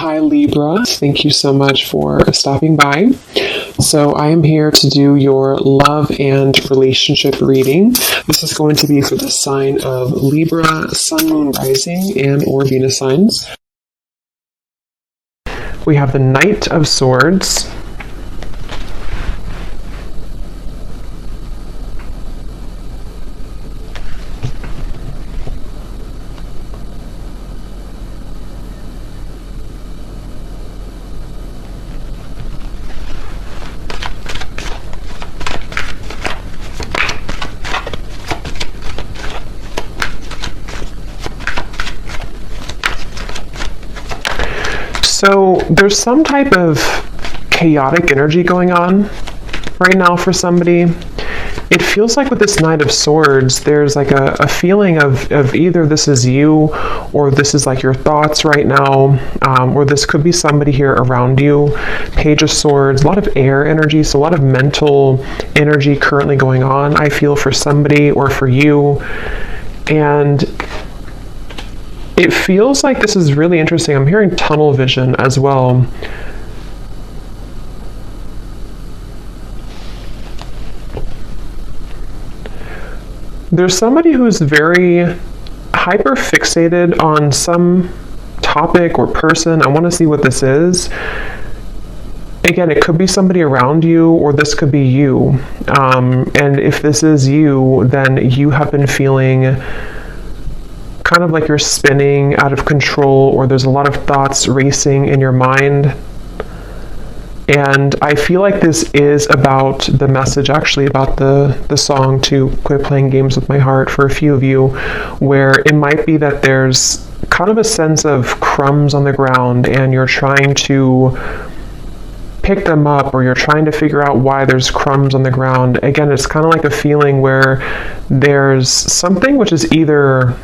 Hi Libra, thank you so much for stopping by. So I am here to do your love and relationship reading. This is going to be for the sign of Libra, Sun, Moon, Rising, and or Venus signs. We have the Knight of Swords, so there's some type of chaotic energy going on right now for somebody. It feels like with this Knight of Swords, there's like a feeling of either this is you or this is like your thoughts right now, or this could be somebody here around you. Page of Swords, a lot of air energy, so a lot of mental energy currently going on, I feel, for somebody or for you. And it feels like this is really interesting. I'm hearing tunnel vision as well. There's somebody who's very hyper fixated on some topic or person. I want to see what this is. Again, it could be somebody around you, or this could be you. And if this is you, then you have been feeling kind of like you're spinning out of control, or there's a lot of thoughts racing in your mind. And I feel like this is about the message, actually, about the song to Quit Playing Games with My Heart for a few of you, where it might be that there's kind of a sense of crumbs on the ground and you're trying to pick them up, or you're trying to figure out why there's crumbs on the ground. Again, it's kind of like a feeling where there's something which is either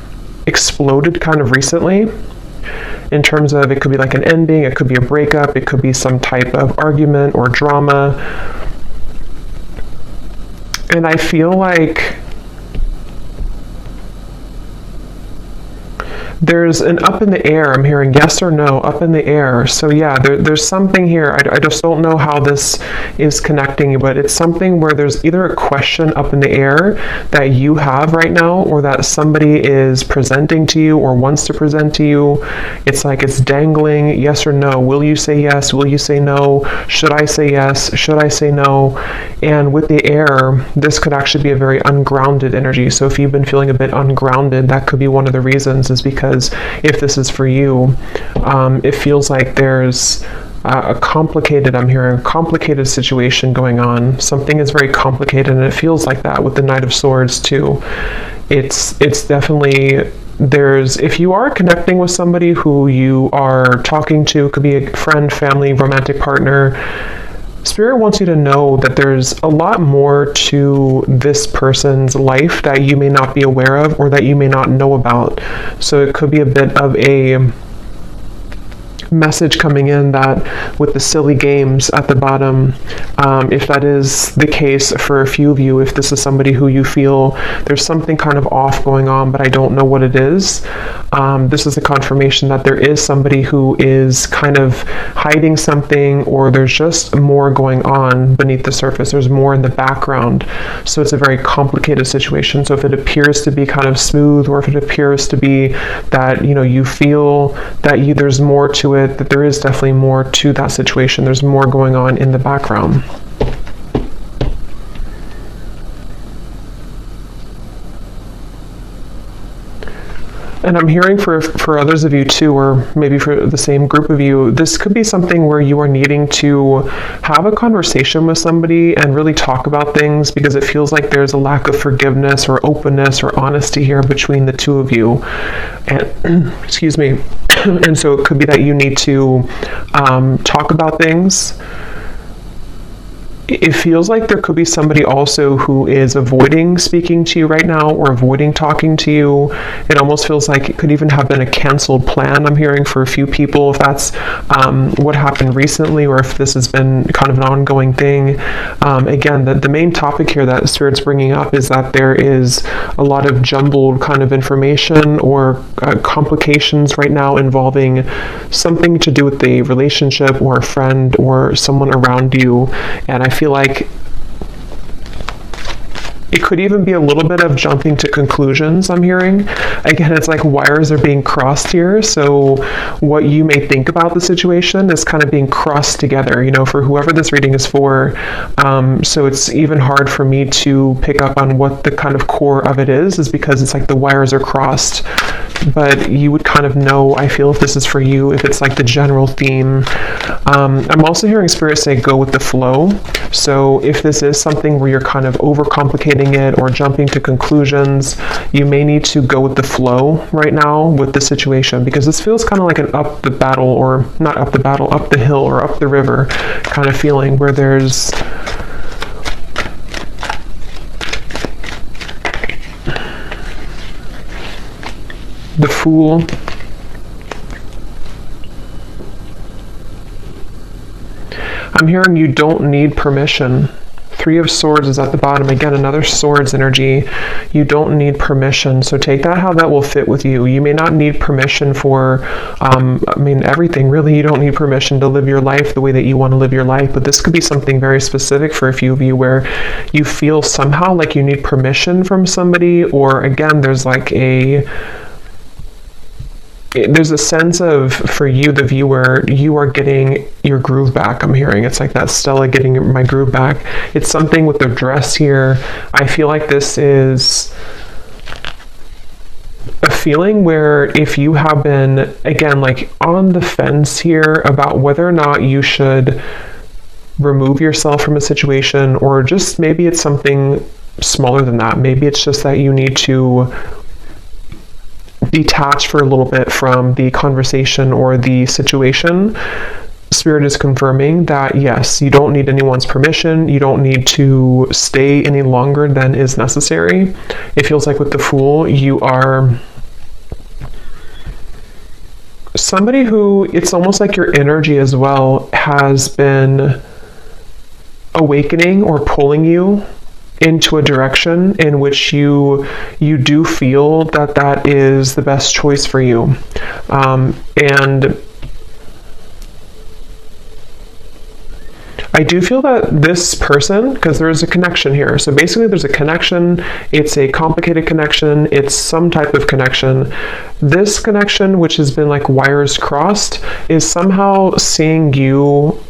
exploded kind of recently, in terms of it could be like an ending, it could be a breakup, it could be some type of argument or drama. And I feel like there's an up in the air. I'm hearing yes or no, up in the air. So yeah, there's something here. I just don't know how this is connecting, but it's something where there's either a question up in the air that you have right now, or that somebody is presenting to you or wants to present to you. It's like it's dangling, yes or no. Will you say yes? Will you say no? Should I say yes? Should I say no? And with the air, this could actually be a very ungrounded energy. So if you've been feeling a bit ungrounded, that could be one of the reasons, is because if this is for you, it feels like there's I'm hearing a complicated situation going on. Something is very complicated, and it feels like that with the Knight of Swords too. It's definitely, if you are connecting with somebody who you are talking to, could be a friend, family, romantic partner, Spirit wants you to know that there's a lot more to this person's life that you may not be aware of, or that you may not know about. So it could be a bit of a message coming in that with the silly games at the bottom, if that is the case for a few of you, if this is somebody who you feel there's something kind of off going on, but I don't know what it is, this is a confirmation that there is somebody who is kind of hiding something, or there's just more going on beneath the surface. There's more in the background. So it's a very complicated situation. So if it appears to be kind of smooth, or if it appears to be that, you feel that there's more to it, that there is definitely more to that situation. There's more going on in the background. And I'm hearing for others of you too, or maybe for the same group of you, this could be something where you are needing to have a conversation with somebody and really talk about things, because it feels like there's a lack of forgiveness or openness or honesty here between the two of you. And excuse me. And so it could be that you need to talk about things. it feels like there could be somebody also who is avoiding speaking to you right now or avoiding talking to you. It almost feels like it could even have been a canceled plan, I'm hearing, for a few people, if that's what happened recently, or if this has been kind of an ongoing thing. Again, the main topic here that Spirit's bringing up is that there is a lot of jumbled kind of information or complications right now involving something to do with the relationship or a friend or someone around you. And I feel like it could even be a little bit of jumping to conclusions, I'm hearing. Again, it's like wires are being crossed here. So what you may think about the situation is kind of being crossed together, you know, for whoever this reading is for. So it's even hard for me to pick up on what the kind of core of it is because it's like the wires are crossed. But you would kind of know, I feel, if this is for you, if it's like the general theme. I'm also hearing Spirit say go with the flow. So if this is something where you're kind of overcomplicating it or jumping to conclusions, you may need to go with the flow right now with the situation, because this feels kind of like an up the battle, or not up the battle, up the hill or up the river kind of feeling, where there's the Fool. I'm hearing you don't need permission. Three of Swords is at the bottom. Again, another Swords energy. You don't need permission. So take that how that will fit with you. You may not need permission for, everything. Really, you don't need permission to live your life the way that you want to live your life. But this could be something very specific for a few of you where you feel somehow like you need permission from somebody, or again, there's a sense of, for you, the viewer, you are getting your groove back, I'm hearing. It's like that Stella getting my groove back. It's something with the dress here. I feel like this is a feeling where if you have been, again, like on the fence here about whether or not you should remove yourself from a situation, or just maybe it's something smaller than that. Maybe it's just that you need to detach for a little bit from the conversation or the situation. Spirit is confirming that yes, you don't need anyone's permission. You don't need to stay any longer than is necessary. It feels like with the Fool, you are somebody who, it's almost like your energy as well has been awakening or pulling you into a direction in which you do feel that that is the best choice for you. And I do feel that this person, because there is a connection here. So basically there's a connection. It's a complicated connection. It's some type of connection. This connection, which has been like wires crossed, is somehow seeing you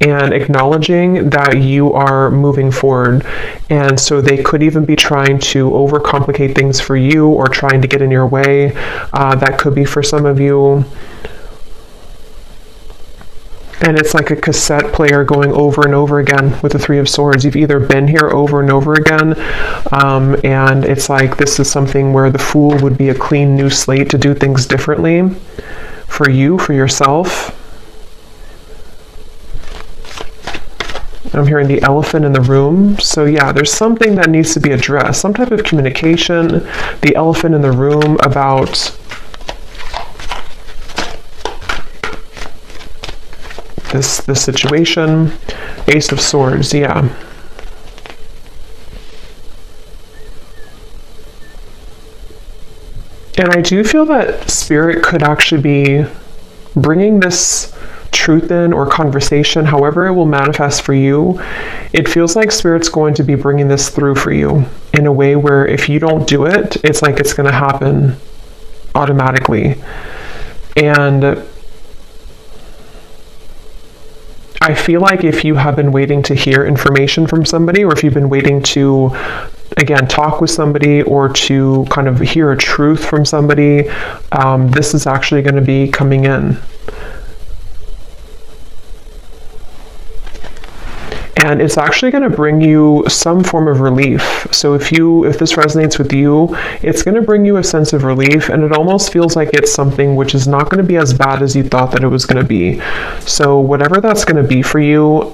and acknowledging that you are moving forward. And so they could even be trying to overcomplicate things for you or trying to get in your way. That could be for some of you. And it's like a cassette player going over and over again with the Three of Swords. You've either been here over and over again, and it's like this is something where the Fool would be a clean new slate to do things differently for you, for yourself. I'm hearing the elephant in the room. So yeah, there's something that needs to be addressed, some type of communication. The elephant in the room about this situation. Ace of Swords, yeah. And I do feel that Spirit could actually be bringing this truth in, or conversation, however it will manifest for you. It feels like Spirit's going to be bringing this through for you in a way where if you don't do it, it's like it's going to happen automatically. And I feel like if you have been waiting to hear information from somebody, or if you've been waiting to, again, talk with somebody or to kind of hear a truth from somebody, this is actually going to be coming in. And it's actually going to bring you some form of relief. So if this resonates with you, it's going to bring you a sense of relief, and it almost feels like it's something which is not going to be as bad as you thought that it was going to be. So whatever that's going to be for you,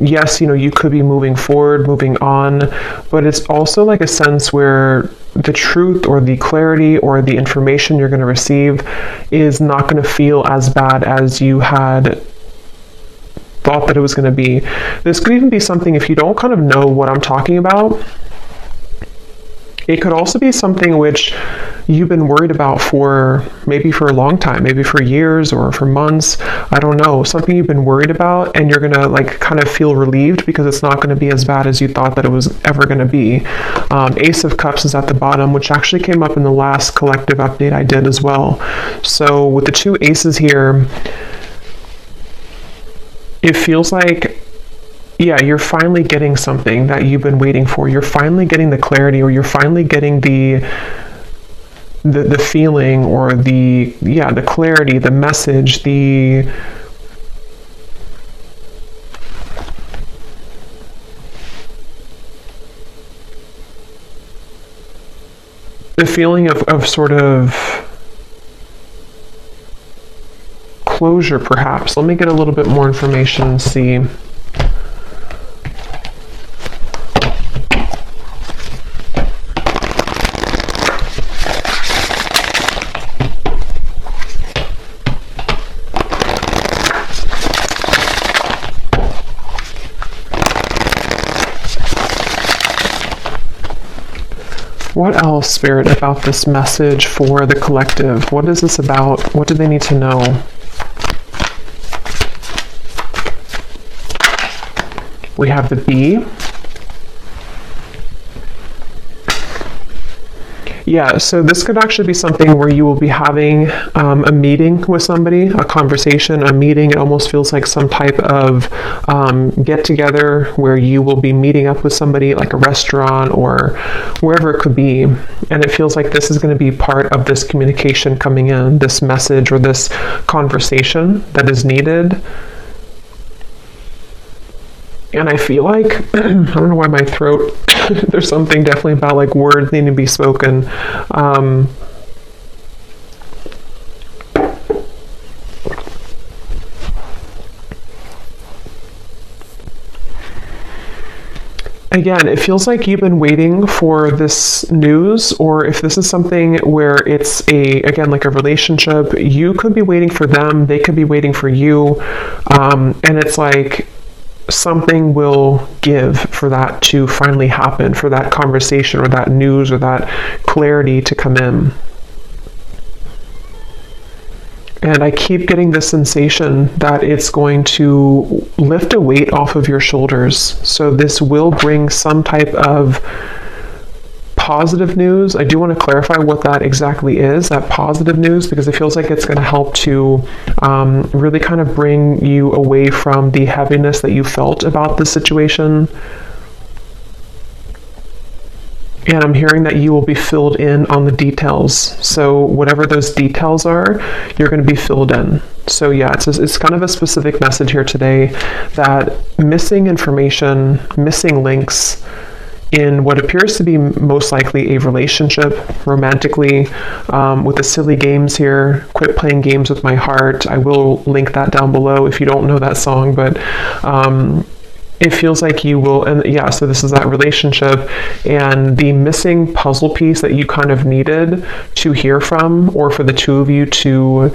yes, you could be moving forward, moving on, but it's also like a sense where the truth or the clarity or the information you're going to receive is not going to feel as bad as you had thought that it was going to be. This could even be something, if you don't kind of know what I'm talking about, it could also be something which you've been worried about maybe for a long time, maybe for years or for months. I don't know, something you've been worried about, and you're going to like kind of feel relieved because it's not going to be as bad as you thought that it was ever going to be. Ace of Cups is at the bottom, which actually came up in the last collective update I did as well. So with the two aces here, it feels like, yeah, you're finally getting something that you've been waiting for. You're finally getting the clarity, or you're finally getting the feeling, or the clarity, the message, the feeling of sort of closure, perhaps. Let me get a little bit more information and see. What else, Spirit, about this message for the collective? What is this about? What do they need to know? We have the Bee. Yeah, so this could actually be something where you will be having a meeting with somebody, a conversation, a meeting. It almost feels like some type of get-together where you will be meeting up with somebody, like a restaurant or wherever it could be. And it feels like this is going to be part of this communication coming in, this message or this conversation that is needed. And I feel like, I don't know why my throat, there's something definitely about like words needing to be spoken. Again, it feels like you've been waiting for this news, or if this is something where it's again, like a relationship, you could be waiting for them, they could be waiting for you. And it's like, something will give for that to finally happen, for that conversation or that news or that clarity to come in. And I keep getting this sensation that it's going to lift a weight off of your shoulders. So this will bring some type of positive news. I do want to clarify what that exactly is, that positive news, because it feels like it's going to help to really kind of bring you away from the heaviness that you felt about the situation. And I'm hearing that you will be filled in on the details. So whatever those details are, you're going to be filled in. So yeah, it's kind of a specific message here today that missing information, missing links, in what appears to be most likely a relationship, romantically, with the silly games here. Quit playing games with my heart. I will link that down below if you don't know that song, but it feels like you will, and yeah, so this is that relationship, and the missing puzzle piece that you kind of needed to hear from, or for the two of you to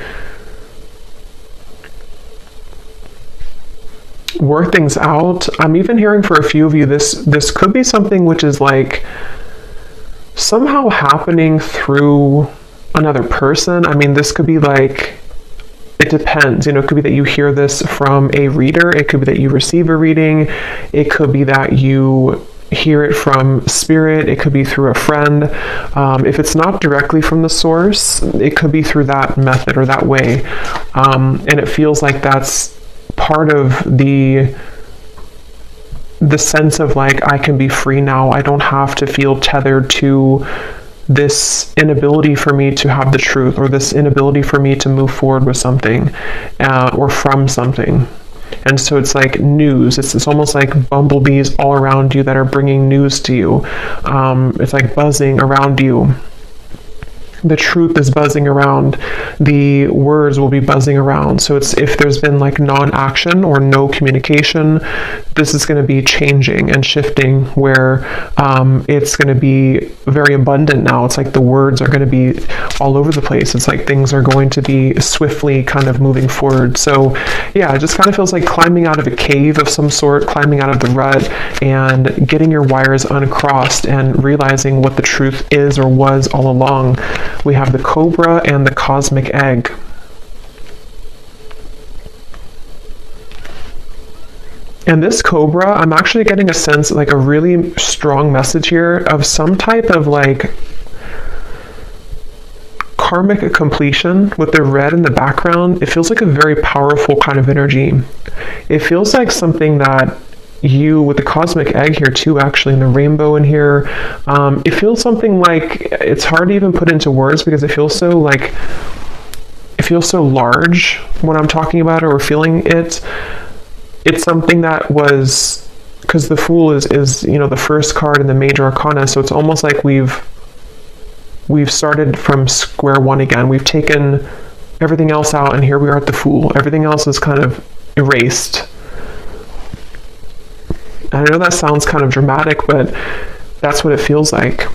work things out. I'm even hearing for a few of you, this could be something which is like somehow happening through another person. I mean, this could be like, it depends, it could be that you hear this from a reader, it could be that you receive a reading, it could be that you hear it from spirit, it could be through a friend. If it's not directly from the source, it could be through that method or that way. And it feels like that's part of the sense of like, I can be free now. I don't have to feel tethered to this inability for me to have the truth, or this inability for me to move forward with something, or from something. And so it's like news. It's almost like bumblebees all around you that are bringing news to you. It's like buzzing around you. The truth is buzzing around. The words will be buzzing around. So it's, if there's been like non-action or no communication, this is going to be changing and shifting, where it's going to be very abundant now. It's like the words are going to be all over the place. It's like things are going to be swiftly kind of moving forward. So yeah, it just kind of feels like climbing out of a cave of some sort, climbing out of the rut and getting your wires uncrossed and realizing what the truth is or was all along. We have the Cobra and the Cosmic Egg. And this Cobra, I'm actually getting a sense, like a really strong message here of some type of like karmic completion with the red in the background. It feels like a very powerful kind of energy. It feels like something that you, with the cosmic egg here too, actually, and the rainbow in here, it feels something like, it's hard to even put into words because it feels so like, it feels so large when I'm talking about it or feeling it. It's something that was, because the Fool is you know, the first card in the major arcana, so it's almost like we've started from square one again. We've taken everything else out and here we are at the Fool. Everything else is kind of erased. I know that sounds kind of dramatic, but that's what it feels like.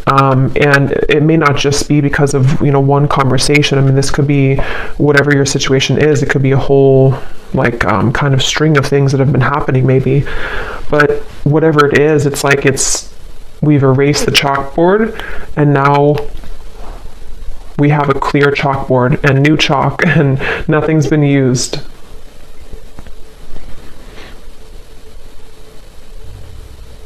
And it may not just be because of, you know, one conversation. I mean, this could be whatever your situation is. It could be a whole, like, kind of string of things that have been happening, maybe. But whatever it is, it's like we've erased the chalkboard, and now we have a clear chalkboard and new chalk, and nothing's been used.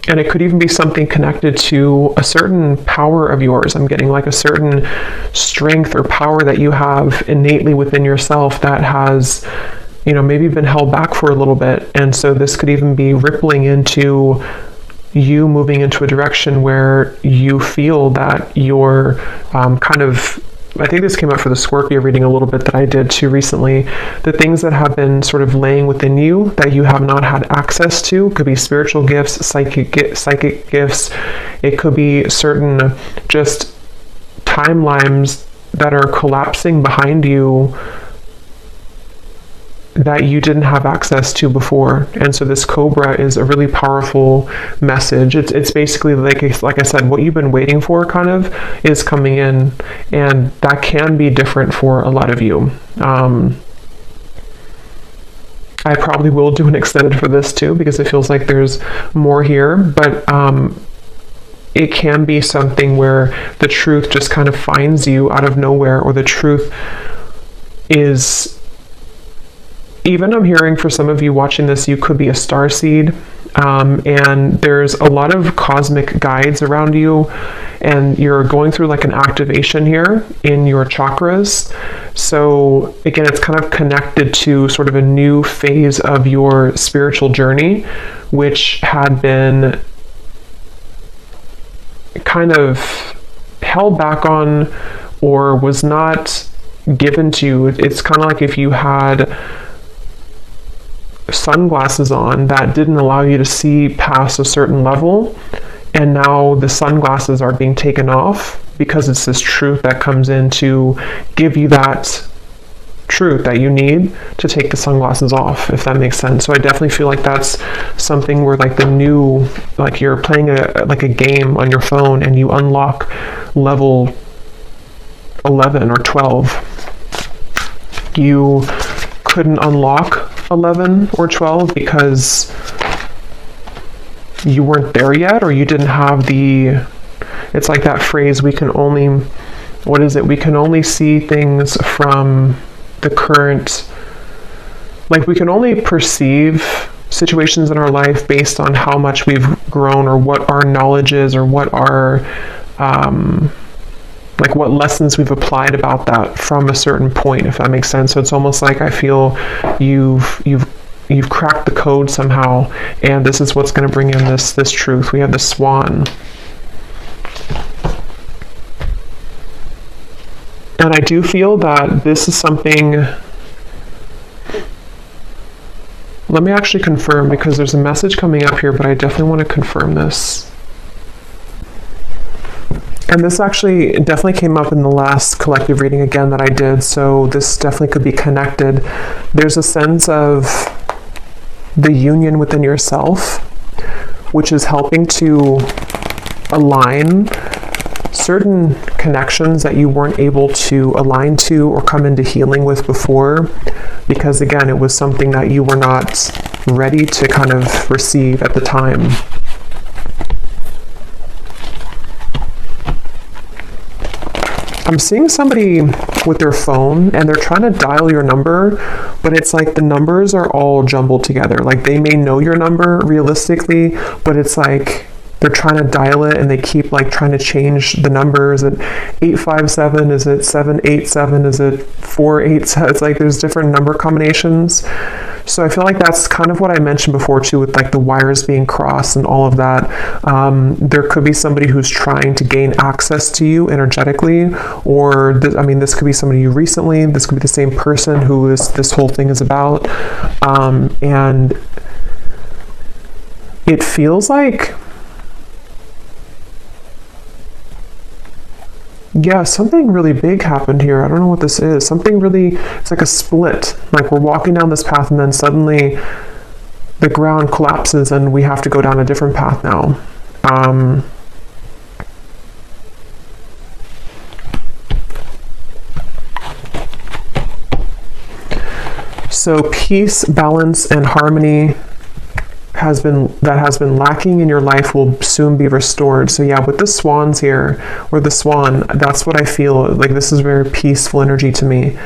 And it could even be something connected to a certain power of yours. I'm getting like a certain strength or power that you have innately within yourself that has, you know, maybe been held back for a little bit. And so this could even be rippling into you moving into a direction where you feel that you're kind of, I think this came up for the Scorpio reading a little bit that I did too recently. The things that have been sort of laying within you that you have not had access to could be spiritual gifts, psychic gifts. It could be certain just timelines that are collapsing behind you that you didn't have access to before. And so this Cobra is a really powerful message. It's basically like I said, what you've been waiting for kind of is coming in, and that can be different for a lot of you. I probably will do an extended for this too, because it feels like there's more here, but it can be something where the truth just kind of finds you out of nowhere, or the truth is, even I'm hearing for some of you watching this, you could be a starseed, and there's a lot of cosmic guides around you, and you're going through like an activation here in your chakras. So again, it's kind of connected to sort of a new phase of your spiritual journey, which had been kind of held back on or was not given to you. It's kind of like if you had sunglasses on that didn't allow you to see past a certain level, and now the sunglasses are being taken off because it's this truth that comes in to give you that truth that you need to take the sunglasses off, if that makes sense. So I definitely feel like that's something where like the new, like you're playing a game on your phone and you unlock level 11 or 12. You couldn't unlock 11 or 12 because you weren't there yet, or you didn't have the, it's like that phrase, we can only, what is it? We can only see things from the current, like we can only perceive situations in our life based on how much we've grown, or what our knowledge is, or what our, like what lessons we've applied about that from a certain point, if that makes sense. So it's almost like I feel you've cracked the code somehow, and this is what's going to bring in this truth. We have the Swan. And I do feel that this is something Let me actually confirm, because there's a message coming up here, but I definitely want to confirm this. And this actually definitely came up in the last collective reading again that I did, so this definitely could be connected. There's a sense of the union within yourself, which is helping to align certain connections that you weren't able to align to or come into healing with before, because again, it was something that you were not ready to kind of receive at the time. I'm seeing somebody with their phone and they're trying to dial your number, but it's like the numbers are all jumbled together. Like they may know your number realistically, but it's like they're trying to dial it and they keep like trying to change the numbers. Is it 857? Is it 787? Is it 487? It's like there's different number combinations. So I feel like that's kind of what I mentioned before too, with like the wires being crossed and all of that. There could be somebody who's trying to gain access to you energetically, or this could be somebody you recently, this could be the same person who this whole thing is about. And it feels like, yeah, something really big happened here. I don't know what this is. Something really, it's like a split. Like we're walking down this path and then suddenly the ground collapses and we have to go down a different path now. So peace, balance, and harmony has been lacking in your life will soon be restored. So yeah, with the swans here, or the swan, that's what I feel like. This is very peaceful energy to me.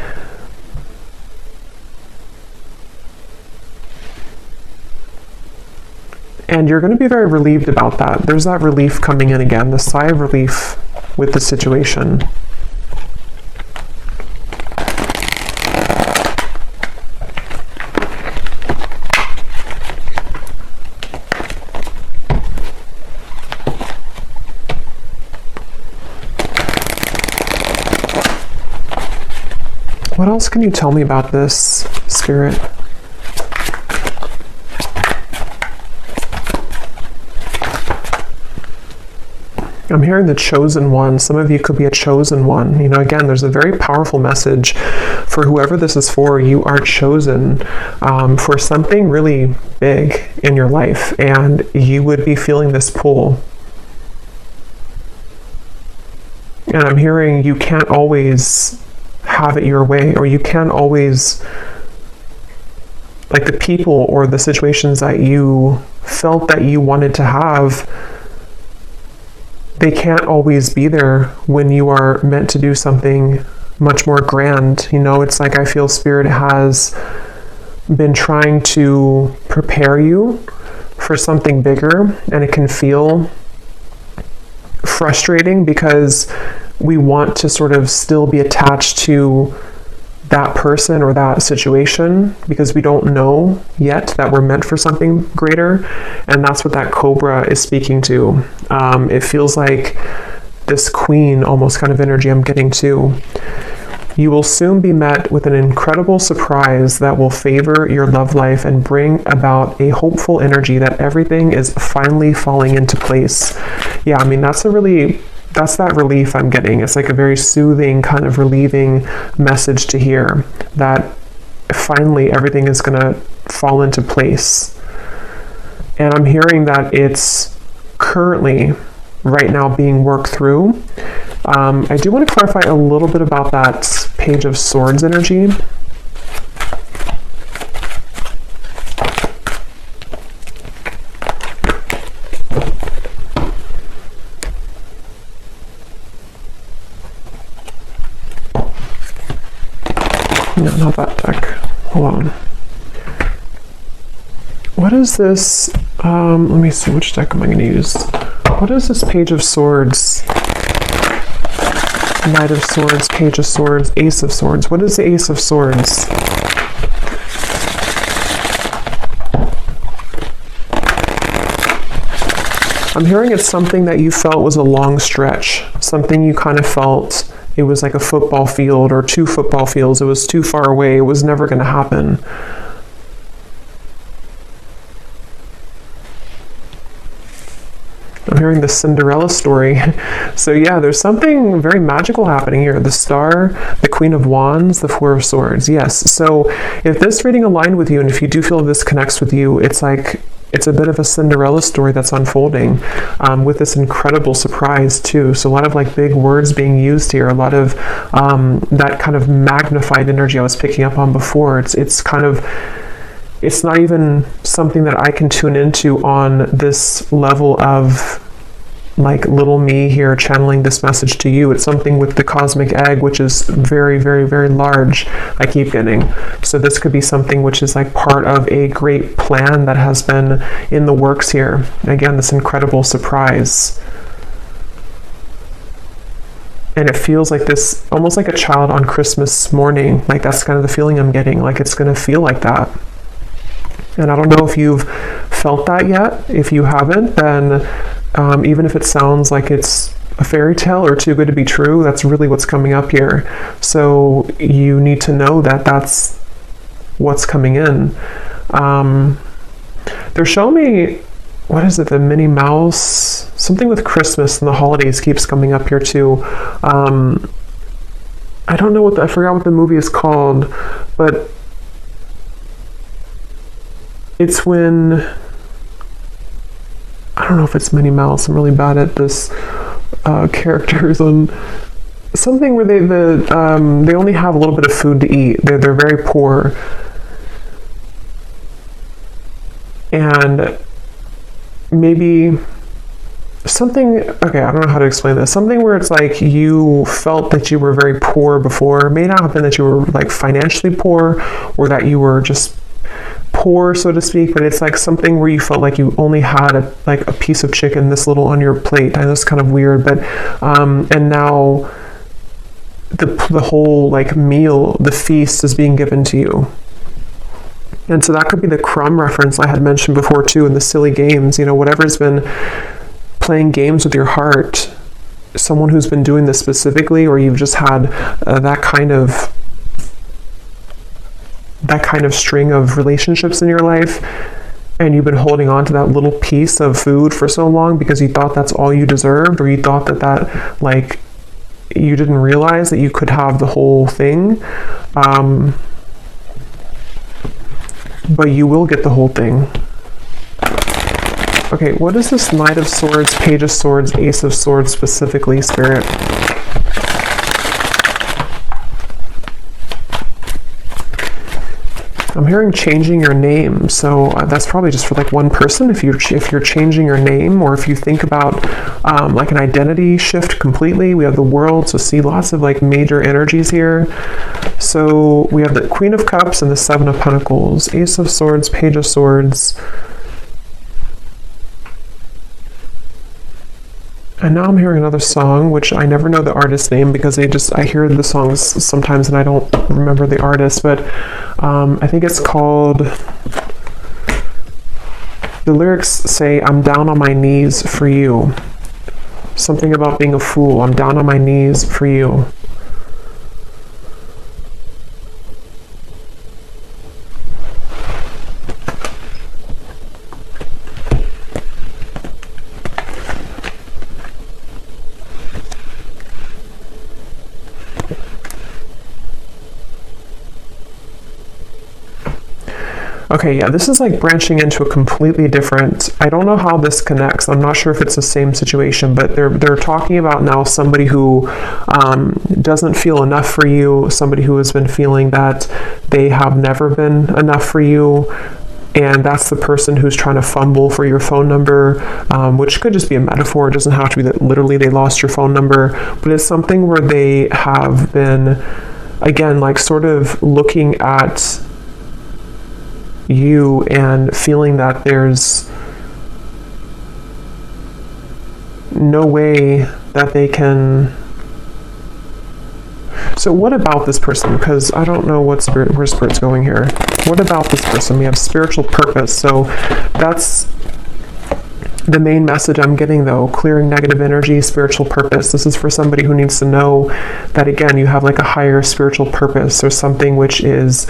And you're going to be very relieved about that. There's that relief coming in again, the sigh of relief with the situation. What else can you tell me about this, Spirit? I'm hearing the chosen one. Some of you could be a chosen one. You know, again, there's a very powerful message for whoever this is for. You are chosen for something really big in your life, and you would be feeling this pull. And I'm hearing you can't always have it your way, or you can't always, like the people or the situations that you felt that you wanted to have, they can't always be there when you are meant to do something much more grand. You know, it's like I feel Spirit has been trying to prepare you for something bigger, and it can feel frustrating because we want to sort of still be attached to that person or that situation because we don't know yet that we're meant for something greater. And that's what that Cobra is speaking to. It feels like this Queen almost kind of energy I'm getting too. You will soon be met with an incredible surprise that will favor your love life and bring about a hopeful energy that everything is finally falling into place. Yeah, I mean, that's that relief I'm getting. It's like a very soothing, kind of relieving message to hear that finally everything is going to fall into place. And I'm hearing that it's currently, right now, being worked through. I do want to clarify a little bit about that Page of Swords energy. No, not that deck. Hold on. What is this? Let me see, which deck am I going to use? What is this Page of Swords? Knight of Swords, Page of Swords, Ace of Swords. What is the Ace of Swords? I'm hearing it's something that you felt was a long stretch. Something you kind of felt it was like a football field or 2 football fields. It was too far away. It was never going to happen. I'm hearing the Cinderella story. So yeah, there's something very magical happening here. The Star, the Queen of Wands, the Four of Swords. Yes. So if this reading aligned with you, and if you do feel this connects with you, it's like, it's a bit of a Cinderella story that's unfolding, with this incredible surprise too. So a lot of like big words being used here, a lot of that kind of magnified energy I was picking up on before. It's kind of, it's not even something that I can tune into on this level of like little me here channeling this message to you. It's something with the cosmic egg, which is very, very, very large, I keep getting. So this could be something which is like part of a great plan that has been in the works here. Again, this incredible surprise. And it feels like this, almost like a child on Christmas morning. Like that's kind of the feeling I'm getting, like it's going to feel like that. And I don't know if you've felt that yet. If you haven't, then even if it sounds like it's a fairy tale or too good to be true, that's really what's coming up here. So you need to know that that's what's coming in. They're showing me, what is it, the Minnie Mouse, something with Christmas and the holidays keeps coming up here too. I don't know I forgot what the movie is called, but it's when, I don't know if it's Minnie Mouse. I'm really bad at this characters on something where they only have a little bit of food to eat. They're very poor, and maybe something. Okay, I don't know how to explain this. Something where it's like you felt that you were very poor before. It may not have been that you were like financially poor, or that you were just poor, so to speak, but it's like something where you felt like you only had a piece of chicken this little on your plate. I know it's kind of weird, but and now the whole like meal, the feast is being given to you. And so that could be the crumb reference I had mentioned before too, in the silly games, you know, whatever's been playing games with your heart, someone who's been doing this specifically, or you've just had that kind of string of relationships in your life, and you've been holding on to that little piece of food for so long because you thought that's all you deserved, or you thought that like you didn't realize that you could have the whole thing, but you will get the whole thing. Okay, what is this Knight of Swords, Page of Swords, Ace of Swords specifically, Spirit? I'm hearing changing your name, so that's probably just for like one person. If you're changing your name, or if you think about like an identity shift completely. We have the World, so see lots of like major energies here. So we have the Queen of Cups and the Seven of Pentacles, Ace of Swords, Page of Swords. And now I'm hearing another song, which I never know the artist's name because I hear the songs sometimes and I don't remember the artist, but I think it's called, the lyrics say, I'm down on my knees for you. Something about being a fool. I'm down on my knees for you. Okay, yeah, this is like branching into a completely different, I don't know how this connects. I'm not sure if it's the same situation, but they're talking about now somebody who doesn't feel enough for you, somebody who has been feeling that they have never been enough for you, and that's the person who's trying to fumble for your phone number, which could just be a metaphor. It doesn't have to be that literally they lost your phone number, but it's something where they have been, again, like sort of looking at you and feeling that there's no way that they can. So what about this person? Because I don't know where Spirit's going here. What about this person? We have spiritual purpose. So that's the main message I'm getting, though. Clearing negative energy, spiritual purpose. This is for somebody who needs to know that, again, you have like a higher spiritual purpose, or something which is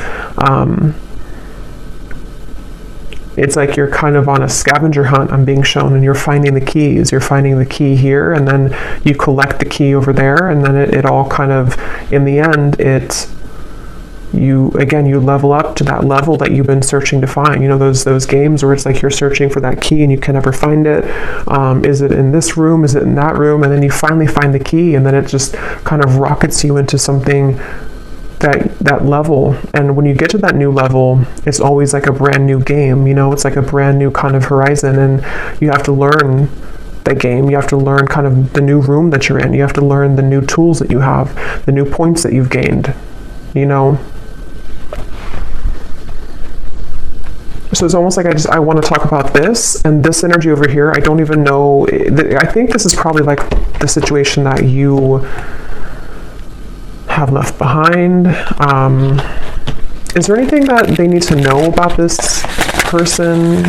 it's like you're kind of on a scavenger hunt, I'm being shown, and you're finding the keys. You're finding the key here, and then you collect the key over there, and then it all kind of, in the end, you level up to that level that you've been searching to find. You know, those games where it's like you're searching for that key and you can never find it. Is it in this room? Is it in that room? And then you finally find the key, and then it just kind of rockets you into something, that level. And when you get to that new level, it's always like a brand new game. You know, it's like a brand new kind of horizon, and you have to learn that game. You have to learn kind of the new room that you're in. You have to learn the new tools that you have, the new points that you've gained, you know. So it's almost like I want to talk about this, and this energy over here, I don't even know. I think this is probably like the situation that you have left behind. Is there anything that they need to know about this person?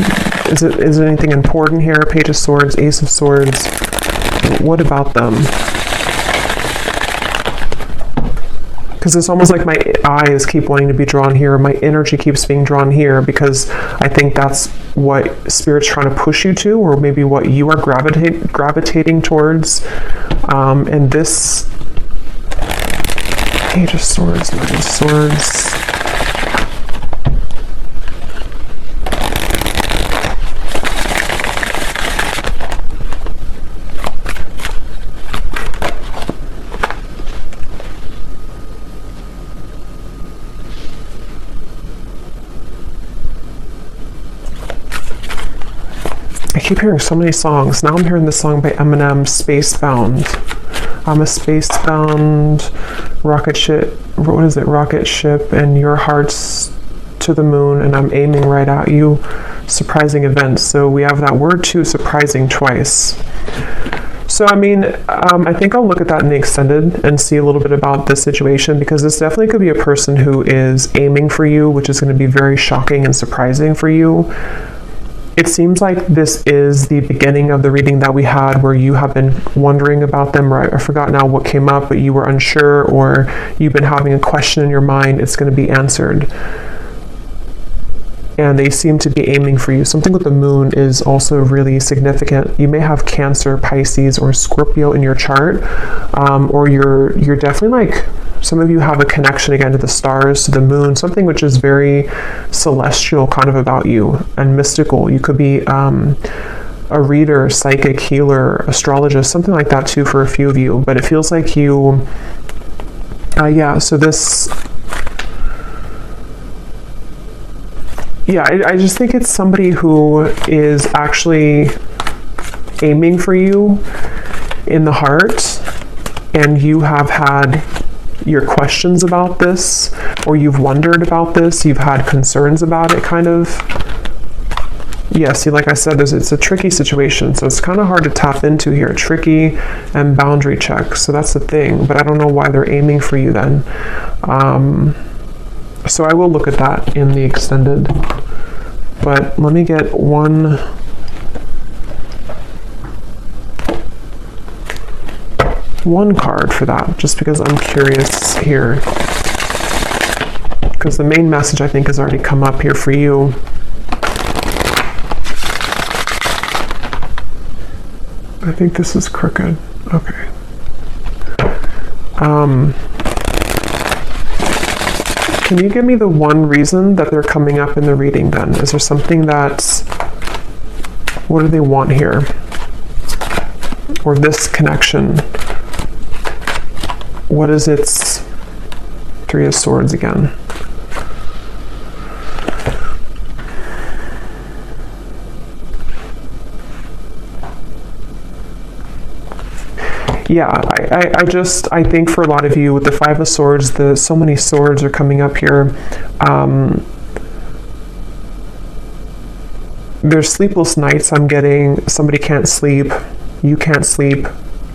Is it anything important here? Page of Swords, Ace of Swords. What about them? Because it's almost like my eyes keep wanting to be drawn here, my energy keeps being drawn here, because I think that's what Spirit's trying to push you to, or maybe what you are gravitating towards. And this Page of Swords, Knight of Swords. I keep hearing so many songs. Now I'm hearing this song by Eminem, Spacebound. I'm a spacebound rocket ship. What is it? Rocket ship, and your heart's to the moon, and I'm aiming right at you. Surprising events. So we have that word too, surprising, twice. So, I mean, I think I'll look at that in the extended and see a little bit about this situation, because this definitely could be a person who is aiming for you, which is going to be very shocking and surprising for you. It seems like this is the beginning of the reading that we had, where you have been wondering about them, or I forgot now what came up, but you were unsure, or you've been having a question in your mind. It's going to be answered. And they seem to be aiming for you. Something with the moon is also really significant. You may have Cancer, Pisces, or Scorpio in your chart, or you're definitely like, some of you have a connection again to the stars, to the moon, something which is very celestial kind of about you and mystical. You could be a reader, psychic, healer, astrologist, something like that too for a few of you. But it feels like you, so this, I just think it's somebody who is actually aiming for you in the heart, and you have had your questions about this, or you've wondered about this, you've had concerns about it, kind of. Yeah, see, like I said, it's a tricky situation, so it's kind of hard to tap into here. Tricky and boundary check, so that's the thing, but I don't know why they're aiming for you then. So I will look at that in the extended, but let me get one card for that, just because I'm curious here, because the main message I think has already come up here for you. I think this is crooked. Okay. Can you give me the one reason that they're coming up in the reading then? Is there something that's, what do they want here? Or this connection? What is its Three of Swords again? Yeah, I think for a lot of you with the Five of Swords, so many swords are coming up here. There's sleepless nights I'm getting. Somebody can't sleep. You can't sleep.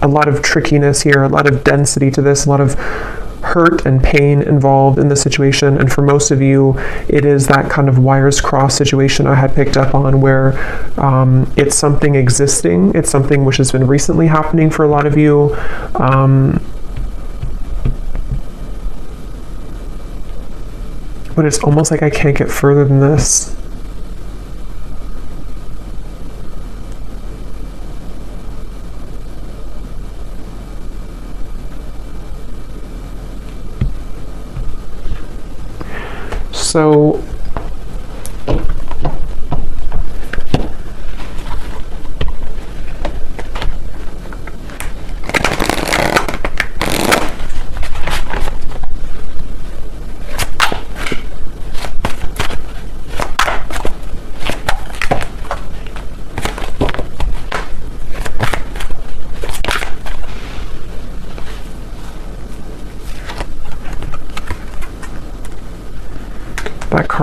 A lot of trickiness here, a lot of density to this, a lot of hurt and pain involved in the situation. And for most of you, it is that kind of wires crossed situation I had picked up on, where it's something existing. It's something which has been recently happening for a lot of you. But it's almost like I can't get further than this.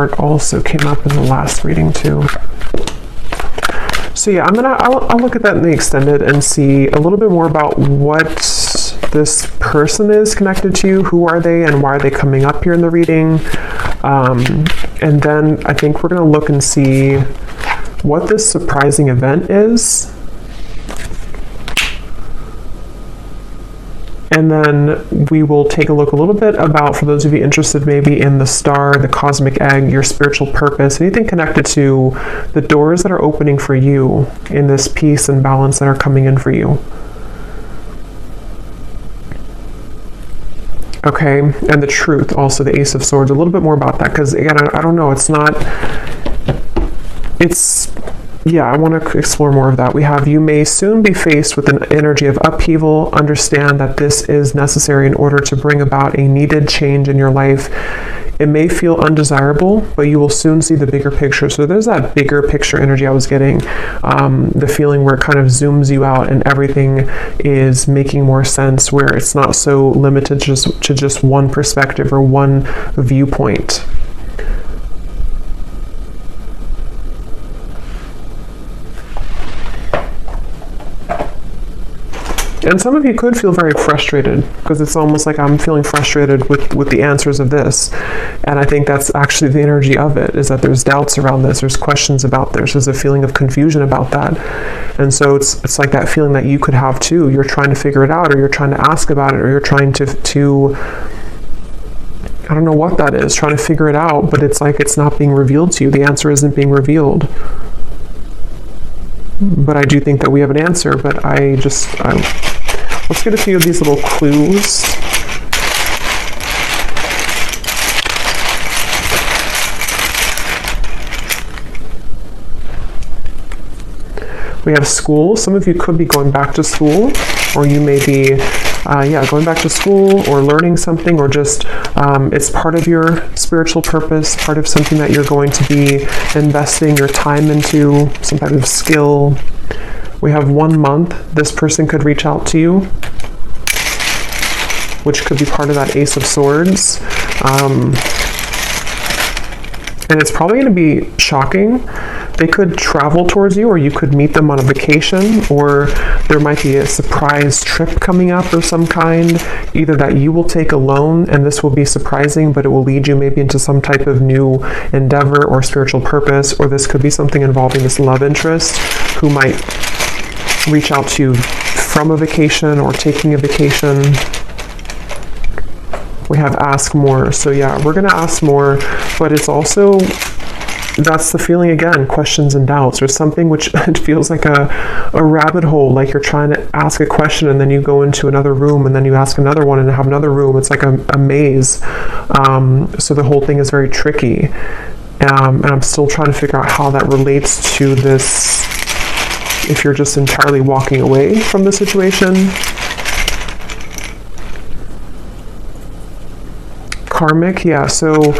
card also came up in the last reading too. So yeah, I'll look at that in the extended and see a little bit more about what this person is connected to, who are they, and why are they coming up here in the reading. And then I think we're going to look and see what this surprising event is. And then we will take a look a little bit about, for those of you interested maybe in the star, the cosmic egg, your spiritual purpose, anything connected to the doors that are opening for you in this peace and balance that are coming in for you. Okay, and the truth, also the Ace of Swords, a little bit more about that, because again, I don't know, yeah, I want to explore more of that. We have, you may soon be faced with an energy of upheaval. Understand that this is necessary in order to bring about a needed change in your life. It may feel undesirable, but you will soon see the bigger picture. So there's that bigger picture energy I was getting, the feeling where it kind of zooms you out and everything is making more sense, where it's not so limited to just one perspective or one viewpoint. And some of you could feel very frustrated, because it's almost like I'm feeling frustrated with the answers of this. And I think that's actually the energy of it, is that there's doubts around this, there's questions about this, there's a feeling of confusion about that. And so it's like that feeling that you could have too. You're trying to figure it out, or you're trying to ask about it, or you're trying to I don't know what that is, trying to figure it out, but it's like it's not being revealed to you. The answer isn't being revealed. But I do think that we have an answer, but let's get a few of these little clues. We have school. Some of you could be going back to school, or you may be going back to school or learning something, or just it's part of your spiritual purpose, part of something that you're going to be investing your time into, some type of skill. We have 1 month. This person could reach out to you, which could be part of that Ace of Swords. And it's probably going to be shocking. They could travel towards you, or you could meet them on a vacation, or there might be a surprise trip coming up of some kind, either that you will take alone, and this will be surprising, but it will lead you maybe into some type of new endeavor or spiritual purpose, or this could be something involving this love interest who might reach out to you from a vacation or taking a vacation. We have ask more. So yeah, we're going to ask more, but it's also, that's the feeling again, questions and doubts, or something which it feels like a rabbit hole, like you're trying to ask a question and then you go into another room and then you ask another one and have another room. It's like a maze. So the whole thing is very tricky. And I'm still trying to figure out how that relates to this, if you're just entirely walking away from the situation. Karmic, yeah, so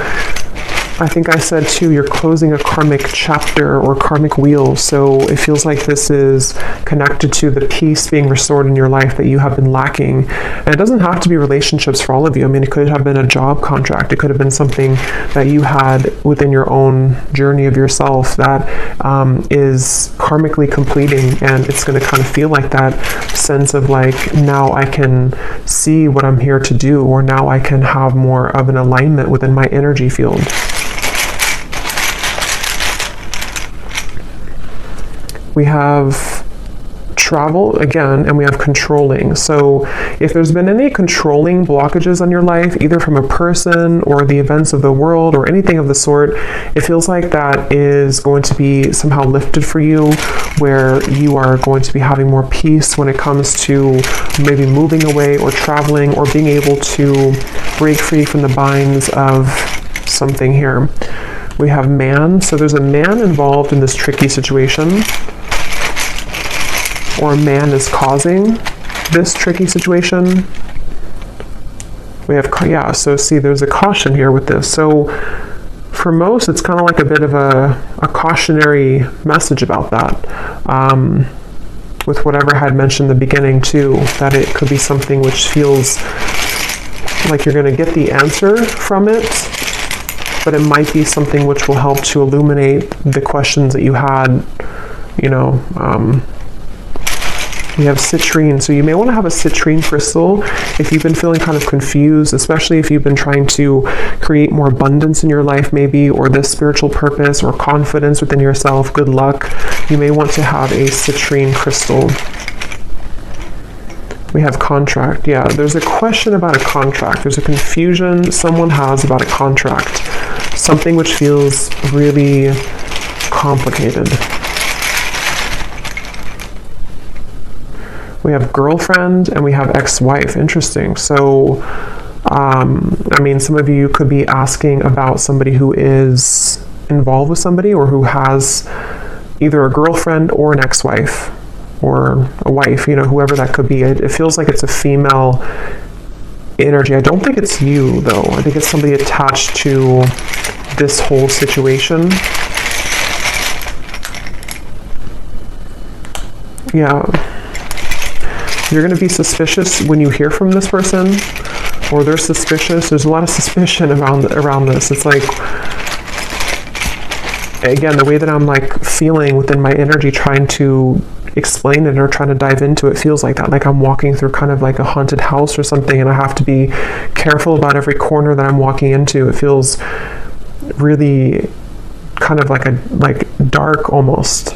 I think I said too, you're closing a karmic chapter or karmic wheel. So it feels like this is connected to the peace being restored in your life that you have been lacking. And it doesn't have to be relationships for all of you. I mean, it could have been a job contract. It could have been something that you had within your own journey of yourself that is karmically completing. And it's going to kind of feel like that sense of like, now I can see what I'm here to do, or now I can have more of an alignment within my energy field. We have travel again, and we have controlling. So if there's been any controlling blockages on your life, either from a person or the events of the world or anything of the sort, it feels like that is going to be somehow lifted for you, where you are going to be having more peace when it comes to maybe moving away or traveling, or being able to break free from the binds of something here. We have man. So there's a man involved in this tricky situation, or a man is causing this tricky situation. We have, yeah, so see, there's a caution here with this. So for most, it's kind of like a bit of a cautionary message about that. With whatever I had mentioned in the beginning too, that it could be something which feels like you're going to get the answer from it, but it might be something which will help to illuminate the questions that you had, you know. We have citrine, so you may want to have a citrine crystal if you've been feeling kind of confused, especially if you've been trying to create more abundance in your life maybe, or this spiritual purpose or confidence within yourself, good luck. You may want to have a citrine crystal. We have contract. Yeah, there's a question about a contract. There's a confusion someone has about a contract. Something which feels really complicated. We have girlfriend and we have ex-wife. Interesting. So, I mean, some of you could be asking about somebody who is involved with somebody or who has either a girlfriend or an ex-wife or a wife, you know, whoever that could be. It feels like it's a female energy. I don't think it's you, though. I think it's somebody attached to this whole situation. Yeah. You're going to be suspicious when you hear from this person, or they're suspicious. There's a lot of suspicion around this. It's like, again, the way that I'm like feeling within my energy, trying to explain it or trying to dive into it, feels like that. Like I'm walking through kind of like a haunted house or something, and I have to be careful about every corner that I'm walking into. It feels really kind of like dark almost.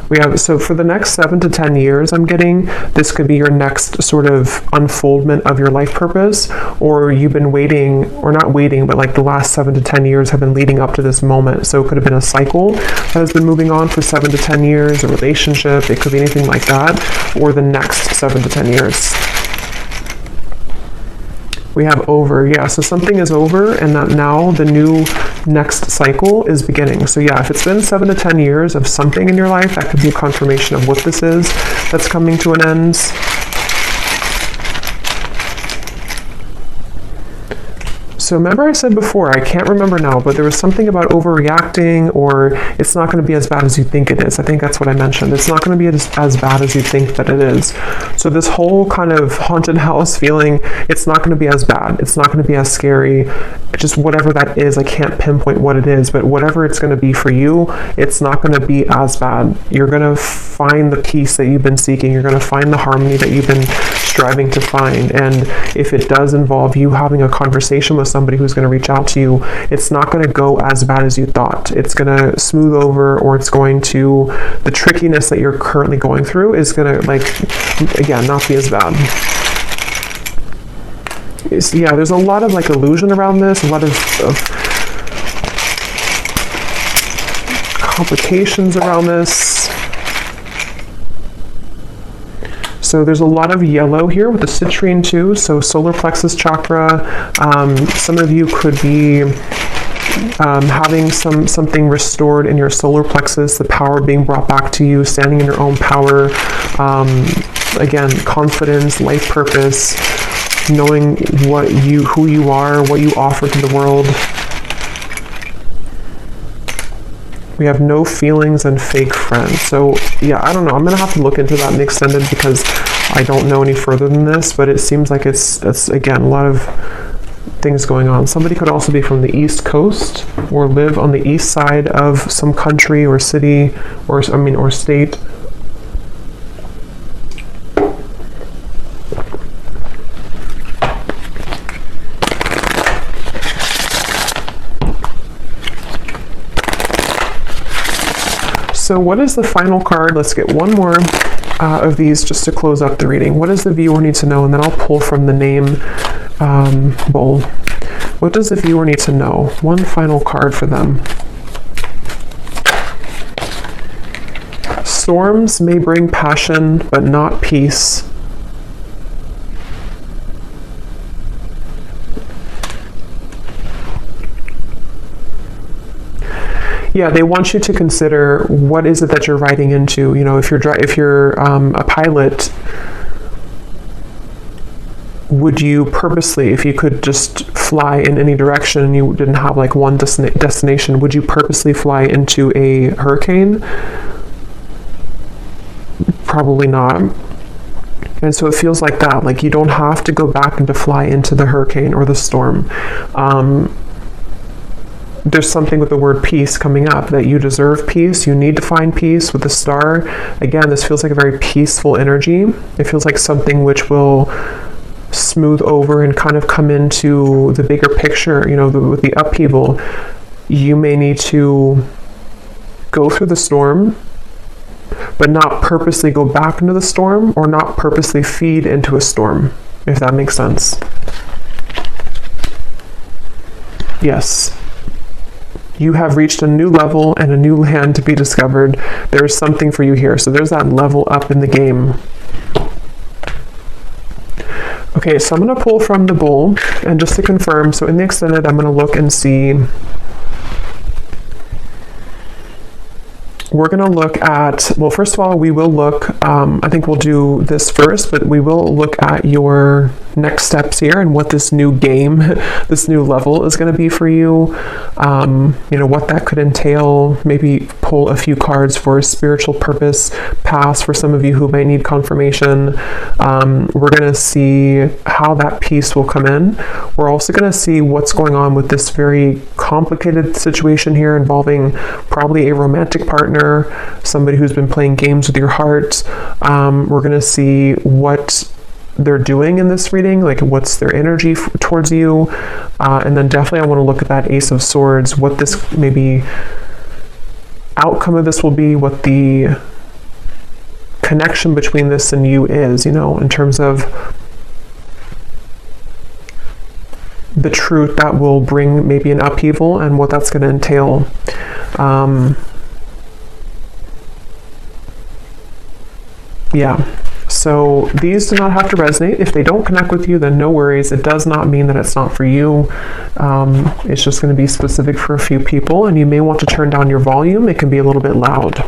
We have, so for the next 7 to 10 years, I'm getting, this could be your next sort of unfoldment of your life purpose, or you've been waiting, or not waiting, but like the last 7 to 10 years have been leading up to this moment. So it could have been a cycle that has been moving on for 7 to 10 years, a relationship, it could be anything like that, or the next 7 to 10 years. We have over, yeah, so something is over and that now the new next cycle is beginning. So yeah, if it's been 7 to 10 years of something in your life, that could be a confirmation of what this is that's coming to an end. So remember I said before, I can't remember now, but there was something about overreacting, or it's not going to be as bad as you think it is. I think that's what I mentioned. It's not going to be as bad as you think that it is. So this whole kind of haunted house feeling, it's not going to be as bad. It's not going to be as scary. Just whatever that is, I can't pinpoint what it is, but whatever it's going to be for you, it's not going to be as bad. You're going to find the peace that you've been seeking. You're going to find the harmony that you've been striving to find. And if it does involve you having a conversation with somebody who's going to reach out to you, it's not going to go as bad as you thought. It's going to smooth over, or it's going to, the trickiness that you're currently going through is going to, like, again, not be as bad. Yeah, there's a lot of like illusion around this, a lot of complications around this. So there's a lot of yellow here with the citrine too. So solar plexus chakra. Some of you could be having something restored in your solar plexus, the power being brought back to you, standing in your own power. Again, confidence, life purpose, knowing who you are, what you offer to the world. We have no feelings and fake friends. So yeah, I don't know. I'm gonna have to look into that and extend it because I don't know any further than this, but it seems like it's again, a lot of things going on. Somebody could also be from the East Coast or live on the east side of some country or city or state. So what is the final card? Let's get one more of these just to close up the reading. What does the viewer need to know? And then I'll pull from the name bowl. What does the viewer need to know? One final card for them. Storms may bring passion, but not peace. Yeah, they want you to consider what is it that you're riding into. You know, if you're a pilot, would you purposely, if you could just fly in any direction and you didn't have like one destination, would you purposely fly into a hurricane? Probably not. And so it feels like that, like you don't have to go back and to fly into the hurricane or the storm. There's something with the word peace coming up, that you deserve peace. You need to find peace with the star. Again, this feels like a very peaceful energy. It feels like something which will smooth over and kind of come into the bigger picture, you know, with the upheaval. You may need to go through the storm, but not purposely go back into the storm, or not purposely feed into a storm, if that makes sense. Yes. You have reached a new level and a new land to be discovered. There's something for you here. So there's that level up in the game. Okay, so I'm going to pull from the bowl, and just to confirm, so in the extended, I'm going to look and see. We're going to look at, well, first of all, we will look, I think we'll do this first, but we will look at your next steps here and what this new game, this new level is going to be for you. You know, what that could entail. Maybe pull a few cards for a spiritual purpose pass for some of you who might need confirmation. We're going to see how that piece will come in. We're also going to see what's going on with this very complicated situation here involving probably a romantic partner, somebody who's been playing games with your heart. We're going to see what they're doing in this reading, like what's their energy towards you, and then definitely I want to look at that Ace of Swords, what this maybe outcome of this will be, what the connection between this and you is, you know, in terms of the truth that will bring maybe an upheaval and what that's going to entail. Yeah, so these do not have to resonate. If they don't connect with you, then no worries. It does not mean that it's not for you. It's just going to be specific for a few people, and you may want to turn down your volume. It can be a little bit loud.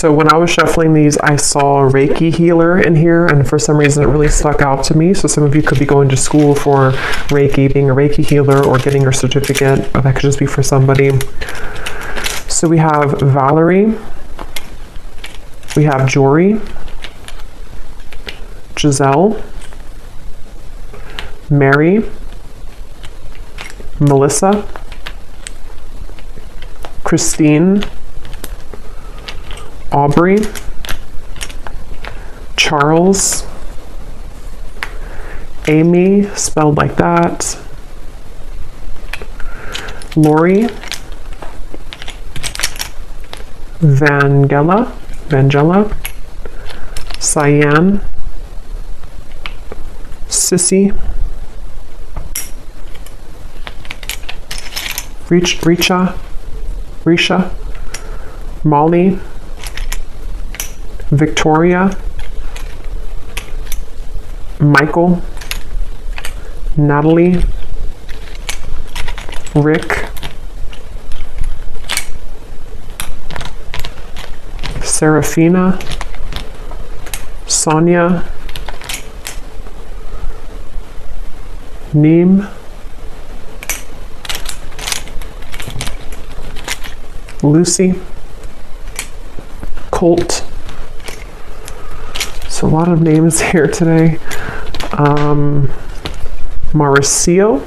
So when I was shuffling these, I saw a Reiki healer in here, and for some reason it really stuck out to me. So some of you could be going to school for Reiki, being a Reiki healer, or getting your certificate, or that could just be for somebody. So we have Valerie, we have Jory, Giselle, Mary, Melissa, Christine, Aubrey, Charles, Amy, spelled like that, Lori, Vangela, Cyan, Sissy, Risha, Molly, Victoria, Michael, Natalie, Rick, Serafina, Sonia, Neem, Lucy, Colt. So a lot of names here today. Mauricio,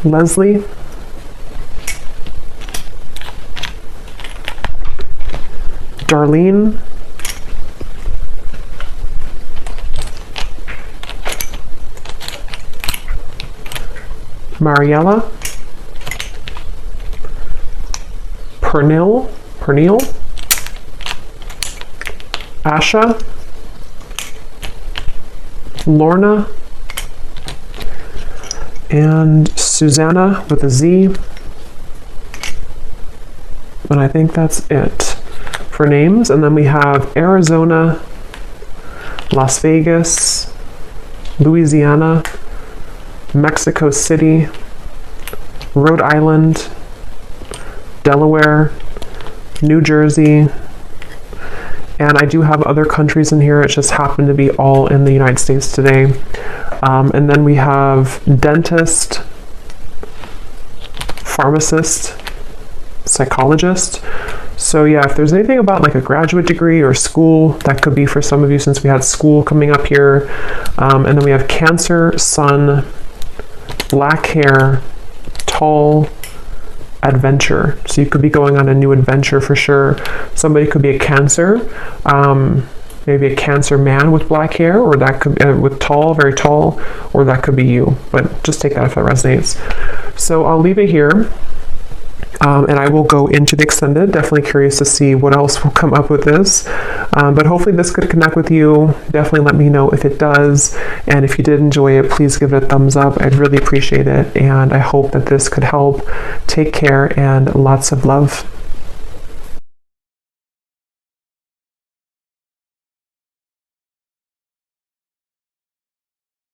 Leslie, Darlene, Mariella, Pernil, Asha, Lorna, and Susanna with a Z. And I think that's it for names. And then we have Arizona, Las Vegas, Louisiana, Mexico City, Rhode Island, Delaware, New Jersey, and I do have other countries in here. It just happened to be all in the United States today. And then we have dentist, pharmacist, psychologist. So yeah, if there's anything about like a graduate degree or school, that could be for some of you since we had school coming up here. And then we have Cancer, Sun, black hair, tall, adventure. So you could be going on a new adventure for sure. Somebody could be a Cancer, maybe a Cancer man with black hair, or that could with tall, very tall, or that could be you. But just take that if that resonates. So I'll leave it here. And I will go into the extended. Definitely curious to see what else will come up with this. But hopefully this could connect with you. Definitely let me know if it does. And if you did enjoy it, please give it a thumbs up. I'd really appreciate it. And I hope that this could help. Take care and lots of love.